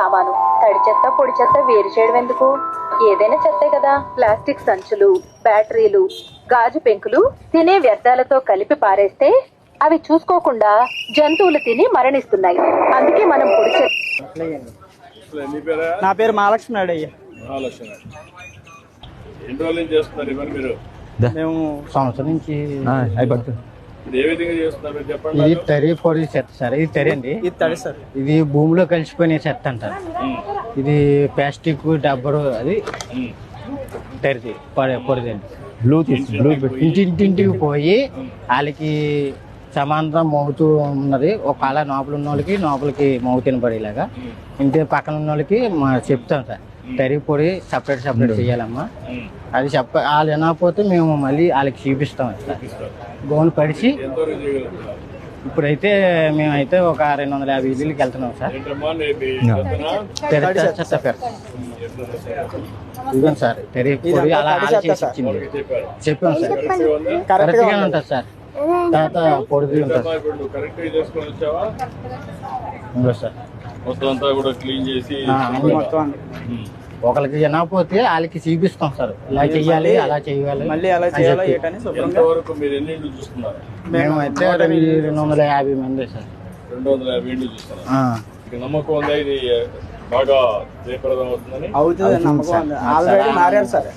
సామాను. తడి చెత్త పొడి చెత్త వేరు చేయడం ఎందుకు? ఏదైనా చెత్తే కదా. ప్లాస్టిక్ సంచులు, బ్యాటరీలు, గాజు పెంకులు తినే వ్యర్థాలతో కలిపి పారేస్తే అవి చూసుకోకుండా జంతువులు తిని మరణిస్తున్నాయి. అందుకే మనం పొడి చెత్త. నా పేరు మహాలక్ష్మి నాయుడు అయ్యా. మేము సంవత్సరం నుంచి అయిపోతుంది. చెప్పండి. ఇది తరి పొడి చెత్త సార్. ఇది తరి అండి. ఇది తడి సార్. ఇది భూమిలో కలిసిపోయిన చెత్త అంటారు. ఇది ప్లాస్టిక్ డబ్బరు అది తరిది పొడిదండి. ఇంటింటికి పోయి వాళ్ళకి సమాంతరం మోగుతూ ఉన్నది. ఒకవేళ లోపల ఉన్న వాళ్ళకి లోపలికి మోగు తినబడేలాగా, ఇంటి పక్కన ఉన్న వాళ్ళకి చెప్తాం సార్. తరి పొడి సపరేట్ చేయాలమ్మా. అది వాళ్ళు వినకపోతే మేము మళ్ళీ వాళ్ళకి చూపిస్తాం సార్. గోను పడిచి ఇప్పుడైతే మేమైతే ఒక 250 ఇళ్ళకి వెళ్తున్నాం సార్. ఇదిగోండి సార్, తెరి పొడి అలా చేసి ఇచ్చింది. చెప్పాం సార్. కరెక్ట్గానే ఉంటుంది సార్. తర్వాత పొడి ఉంటుంది సార్. ఒకరికి వినకపోతే వాళ్ళకి చూపిస్తాం సార్. ఇలా చెయ్యాలి, అలా చెయ్యాలి, మళ్ళీ అలా చేయాలి. మేమైతే 250 మంది సార్. 250 ఏళ్ళు చూస్తున్నారు. నమ్మకం ఉందా ఇది బాగా జయప్రదం అవుతుందని? అవుతుంది, నమ్మకం ఉంది. ఆల్రెడీ మారారు సార్.